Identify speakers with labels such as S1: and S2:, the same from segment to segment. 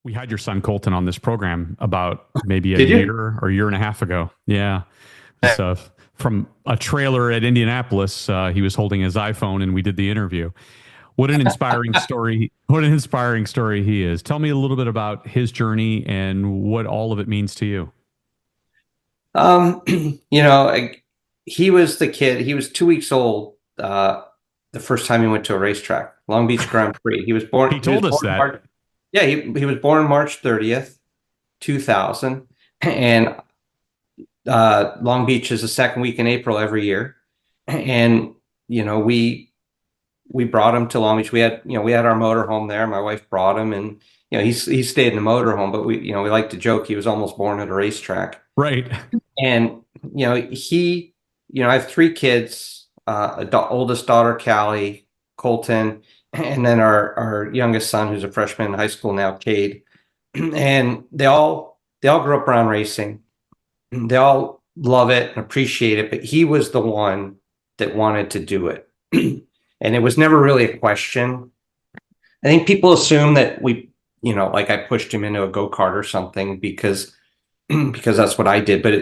S1: We had your son Colton on this program about maybe a
S2: Did you?
S1: year or year and a half ago. Yeah, about maybe a
S2: Did you?
S1: year or year and a half ago. Yeah, was from a trailer at Indianapolis. He was holding his iPhone, and we did the interview. What an inspiring story! What an inspiring story he is. Tell me a little bit about his journey and what all of it means to you.
S2: You know, he was the kid. He was 2 weeks old the first time he went to a racetrack, Long Beach Grand Prix. He was born.
S1: He
S2: He was
S1: told us
S2: born
S1: that.
S2: March. Yeah, he was born March 30th, 2000, and Long Beach is the second week in April every year. And we brought him to Long Beach. We had our motorhome there. My wife brought him, and he stayed in the motorhome. But we like to joke he was almost born at a racetrack.
S1: Right.
S2: And I have three kids, oldest daughter, Callie, Colton, and then our youngest son, who's a freshman in high school now, Cade. And they all grew up around racing. They all love it and appreciate it, but he was the one that wanted to do it. And it was never really a question. I think people assume that like I pushed him into a go-kart or something because that's what I did. But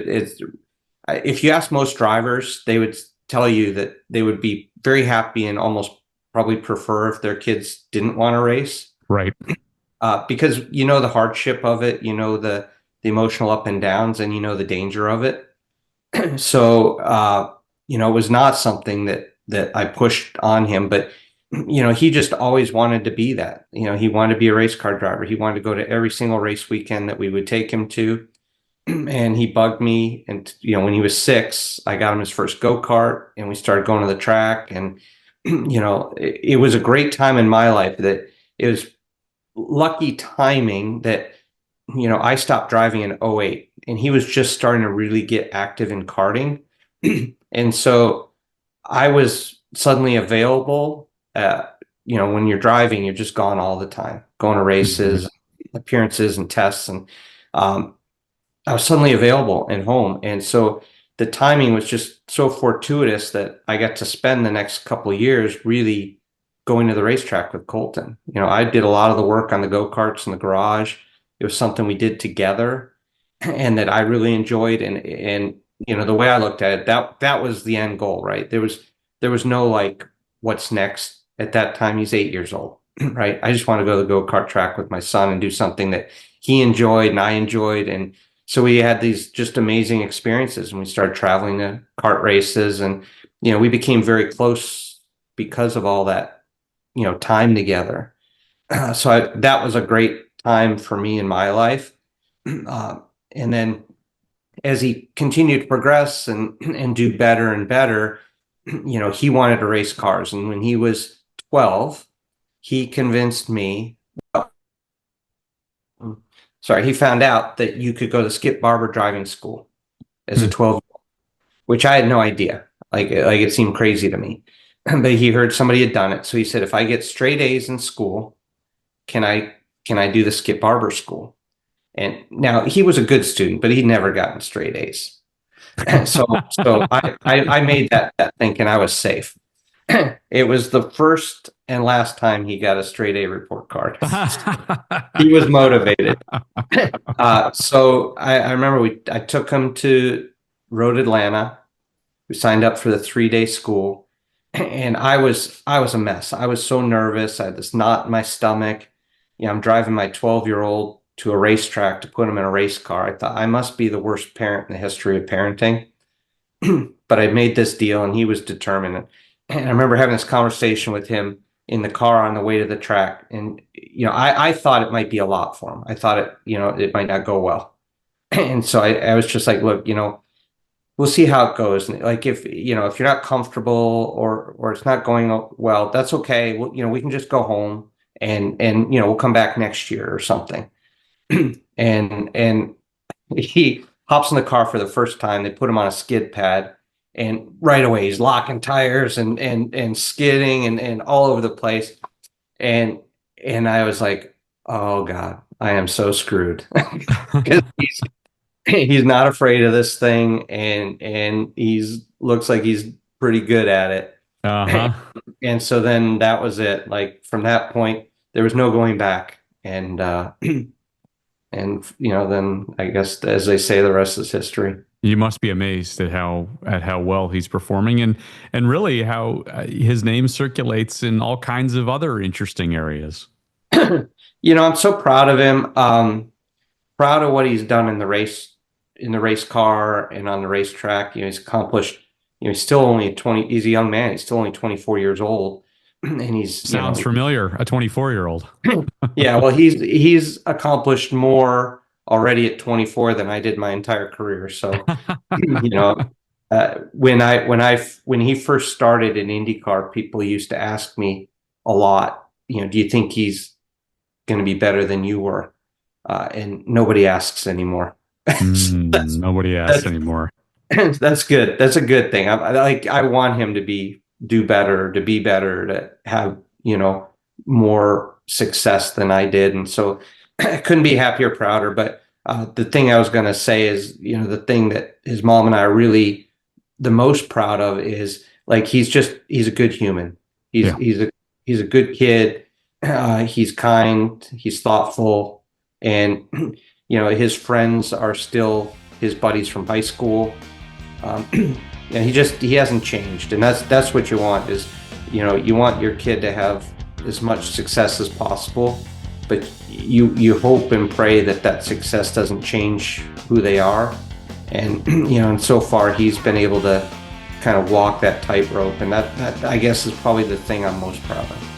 S2: if you ask most drivers, they would tell you that they would be very happy and almost probably prefer if their kids didn't want to race.
S1: Right.
S2: Because you know the hardship of it, you know the emotional up and downs, and you know the danger of it. So it was not something that I pushed on him, but he just always wanted to be that. He wanted to be a race car driver. He wanted to go to every single race weekend that we would take him to. And he bugged me. And when he was 6, I got him his first go-kart, and we started going to the track. And it was a great time in my life. That it was lucky timing that I stopped driving in '08, and he was just starting to really get active in karting. And so I was suddenly available. When you're driving, you're just gone all the time, going to
S1: Mhm.
S2: races, appearances, and tests. And I was suddenly available and home. And so the timing was just so fortuitous that I got to spend the next couple of years really going to the racetrack with Colton. I did a lot of the work on the go-karts in the garage. It was something we did together and that I really enjoyed. And the way I looked at it, that was the end goal, right? There was no like, what's next at that time. He's 8 years old, right? I just want to go to the go-kart track with my son and do something that he enjoyed and I enjoyed. And so we had these just amazing experiences, and we started traveling to kart races, and we became very close because of all that time together. So that was a great time for me in my life. And then as he continued to progress and do better and better, he wanted to race cars. And when he was 12, he convinced me. Sorry, he found out that you could go to Skip Barber driving school as a
S1: Hmm.
S2: 12, which I had no idea. Like it seemed crazy to me. But he heard somebody had done it. So he said, if I get straight A's in school, can I do the Skip Barber school? And now he was a good student, but he'd never gotten straight A's. So I made that thinking I was safe. It was the first and last time he got a straight A report card. He was motivated. So I remember I took him to Road Atlanta. We signed up for the 3-day school, and I was a mess. I was so nervous. I had this knot in my stomach. I'm driving my 12-year-old to a racetrack to put him in a race car. I thought I must be the worst parent in the history of parenting. But I made this deal, and he was determined. And I remember having this conversation with him in the car on the way to the track. And I thought it might be a lot for him. I thought it might not go well. And so I was just like, look, we'll see how it goes. And like if you're not comfortable or it's not going well, that's okay. We can just go home and we'll come back next year or something. And he hops in the car for the first time. They put him on a skid pad, and right away he's locking tires and skidding and all over the place. And I was like, oh God, I am so screwed. Because he's not afraid of this thing, and he's looks like he's pretty good at it.
S1: Uh-huh.
S2: And so then that was it. Like from that point, there was no going back. And then I guess, as they say, the rest is history.
S1: You must be amazed at how well he's performing, and really how his name circulates in all kinds of other interesting areas.
S2: I'm so proud of him. Proud of what he's done in the race car and on the racetrack. He's accomplished. He's still only 20. He's a young man. He's still only 24 years old, and he's
S1: sounds familiar. A 24-year-old.
S2: Yeah, well, he's accomplished more already at 24 than I did my entire career. So, when he first started in IndyCar, people used to ask me a lot, do you think he's going to be better than you were? And nobody asks anymore.
S1: Nobody asks anymore.
S2: That's good. That's a good thing. I want him to do better, to be better, to have, more success than I did. And so I couldn't be happier, prouder. But the thing I was going to say is, the thing that his mom and I are really the most proud of is, like, he's a good human. He's a good kid. He's kind, he's thoughtful, and his friends are still his buddies from high school. He hasn't changed, and that's what you want, is you want your kid to have as much success as possible, but you hope and pray that success doesn't change who they are. And and so far he's been able to kind of walk that tightrope, and that I guess is probably the thing I'm most proud of.